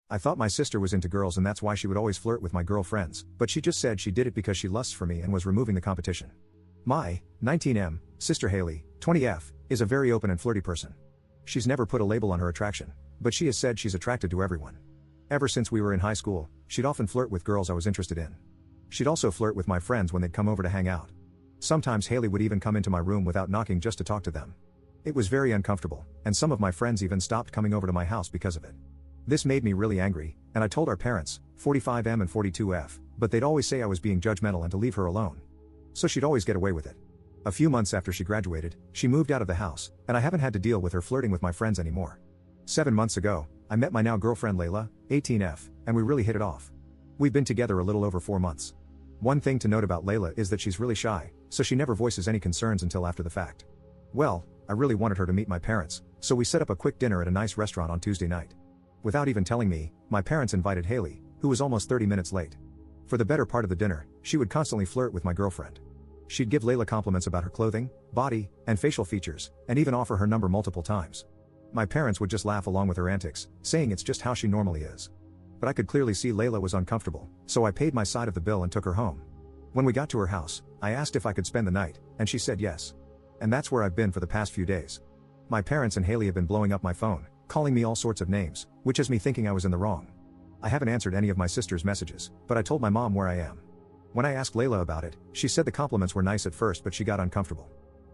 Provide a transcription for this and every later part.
I thought my sister was into girls and that's why she would always flirt with my girlfriends, but she just said she did it because she lusts for me and was removing the competition. My 19M sister Haley, 20F, is a very open and flirty person. She's never put a label on her attraction, but she has said she's attracted to everyone. Ever since we were in high school, she'd often flirt with girls I was interested in. She'd also flirt with my friends when they'd come over to hang out. Sometimes Haley would even come into my room without knocking just to talk to them. It was very uncomfortable, and some of my friends even stopped coming over to my house because of it. This made me really angry, and I told our parents, 45M and 42F, but they'd always say I was being judgmental and to leave her alone. So she'd always get away with it. A few months after she graduated, she moved out of the house, and I haven't had to deal with her flirting with my friends anymore. 7 months ago, I met my now girlfriend Layla, 18F, and we really hit it off. We've been together a little over 4 months. One thing to note about Layla is that she's really shy, so she never voices any concerns until after the fact. Well, I really wanted her to meet my parents, so we set up a quick dinner at a nice restaurant on Tuesday night. Without even telling me, my parents invited Haley, who was almost 30 minutes late. For the better part of the dinner, she would constantly flirt with my girlfriend. She'd give Layla compliments about her clothing, body, and facial features, and even offer her number multiple times. My parents would just laugh along with her antics, saying it's just how she normally is. But I could clearly see Layla was uncomfortable, so I paid my side of the bill and took her home. When we got to her house, I asked if I could spend the night, and she said yes. And that's where I've been for the past few days. My parents and Haley have been blowing up my phone, calling me all sorts of names, which has me thinking I was in the wrong. I haven't answered any of my sister's messages, but I told my mom where I am. When I asked Layla about it, she said the compliments were nice at first but she got uncomfortable.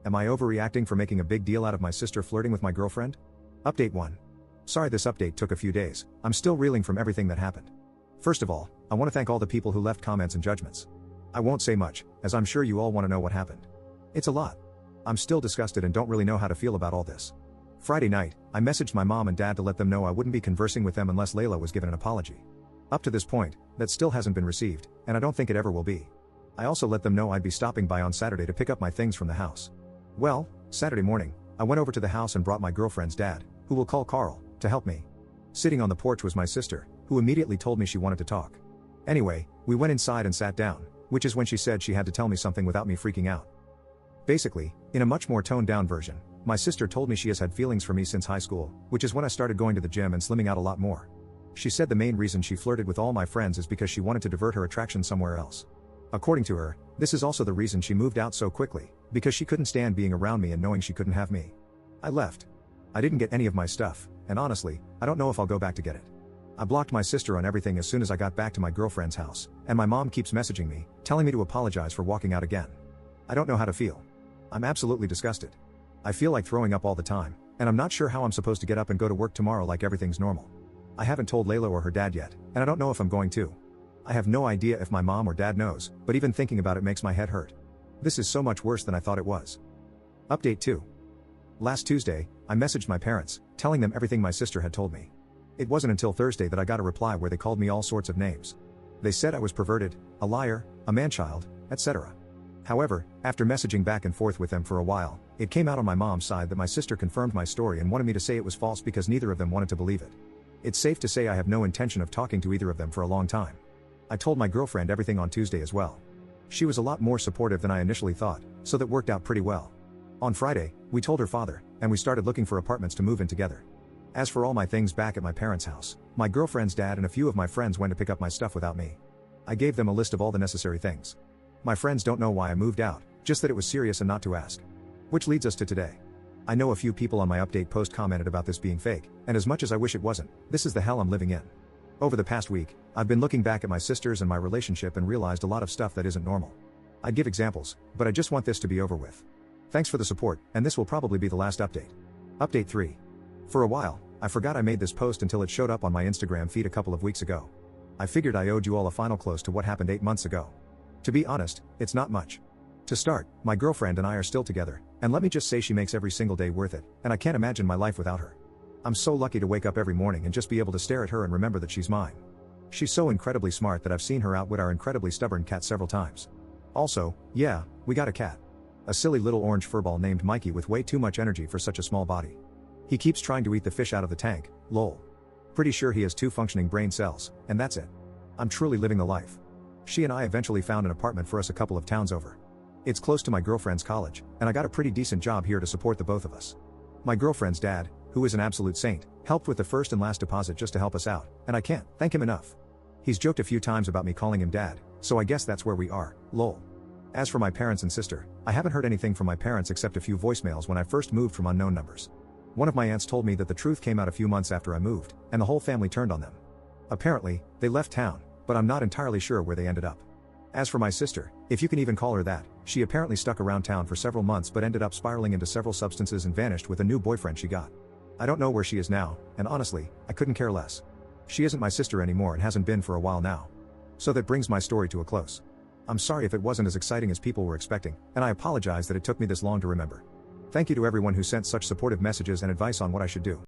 Am I overreacting for making a big deal out of my sister flirting with my girlfriend? Update 1. Sorry this update took a few days, I'm still reeling from everything that happened. First of all, I want to thank all the people who left comments and judgments. I won't say much, as I'm sure you all want to know what happened. It's a lot. I'm still disgusted and don't really know how to feel about all this. Friday night, I messaged my mom and dad to let them know I wouldn't be conversing with them unless Layla was given an apology. Up to this point, that still hasn't been received, and I don't think it ever will be. I also let them know I'd be stopping by on Saturday to pick up my things from the house. Well, Saturday morning, I went over to the house and brought my girlfriend's dad, who we'll call Carl, to help me. Sitting on the porch was my sister, who immediately told me she wanted to talk. Anyway, we went inside and sat down, which is when she said she had to tell me something without me freaking out. Basically, in a much more toned-down version, my sister told me she has had feelings for me since high school, which is when I started going to the gym and slimming out a lot more. She said the main reason she flirted with all my friends is because she wanted to divert her attraction somewhere else. According to her, this is also the reason she moved out so quickly, because she couldn't stand being around me and knowing she couldn't have me. I left. I didn't get any of my stuff, and honestly, I don't know if I'll go back to get it. I blocked my sister on everything as soon as I got back to my girlfriend's house, and my mom keeps messaging me, telling me to apologize for walking out again. I don't know how to feel. I'm absolutely disgusted. I feel like throwing up all the time, and I'm not sure how I'm supposed to get up and go to work tomorrow like everything's normal. I haven't told Layla or her dad yet, and I don't know if I'm going to. I have no idea if my mom or dad knows, but even thinking about it makes my head hurt. This is so much worse than I thought it was. Update 2. Last Tuesday, I messaged my parents, telling them everything my sister had told me. It wasn't until Thursday that I got a reply where they called me all sorts of names. They said I was perverted, a liar, a man-child, etc. However, after messaging back and forth with them for a while, it came out on my mom's side that my sister confirmed my story and wanted me to say it was false because neither of them wanted to believe it. It's safe to say I have no intention of talking to either of them for a long time. I told my girlfriend everything on Tuesday as well. She was a lot more supportive than I initially thought, so that worked out pretty well. On Friday, we told her father, and we started looking for apartments to move in together. As for all my things back at my parents' house, my girlfriend's dad and a few of my friends went to pick up my stuff without me. I gave them a list of all the necessary things. My friends don't know why I moved out, just that it was serious and not to ask. Which leads us to today. I know a few people on my update post commented about this being fake, and as much as I wish it wasn't, this is the hell I'm living in. Over the past week, I've been looking back at my sisters and my relationship and realized a lot of stuff that isn't normal. I'd give examples, but I just want this to be over with. Thanks for the support, and this will probably be the last update. Update 3. For a while, I forgot I made this post until it showed up on my Instagram feed a couple of weeks ago. I figured I owed you all a final close to what happened 8 months ago. To be honest, it's not much. To start, my girlfriend and I are still together, and let me just say she makes every single day worth it, and I can't imagine my life without her. I'm so lucky to wake up every morning and just be able to stare at her and remember that she's mine. She's so incredibly smart that I've seen her outwit our incredibly stubborn cat several times. Also, yeah, we got a cat. A silly little orange furball named Mikey with way too much energy for such a small body. He keeps trying to eat the fish out of the tank, lol. Pretty sure he has 2 functioning brain cells, and that's it. I'm truly living the life. She and I eventually found an apartment for us a couple of towns over. It's close to my girlfriend's college, and I got a pretty decent job here to support the both of us. My girlfriend's dad, who is an absolute saint, helped with the first and last deposit just to help us out, and I can't thank him enough. He's joked a few times about me calling him dad, so I guess that's where we are, lol. As for my parents and sister, I haven't heard anything from my parents except a few voicemails when I first moved from unknown numbers. One of my aunts told me that the truth came out a few months after I moved, and the whole family turned on them. Apparently, they left town, but I'm not entirely sure where they ended up. As for my sister, if you can even call her that, she apparently stuck around town for several months but ended up spiraling into several substances and vanished with a new boyfriend she got. I don't know where she is now, and honestly, I couldn't care less. She isn't my sister anymore and hasn't been for a while now. So that brings my story to a close. I'm sorry if it wasn't as exciting as people were expecting, and I apologize that it took me this long to remember. Thank you to everyone who sent such supportive messages and advice on what I should do.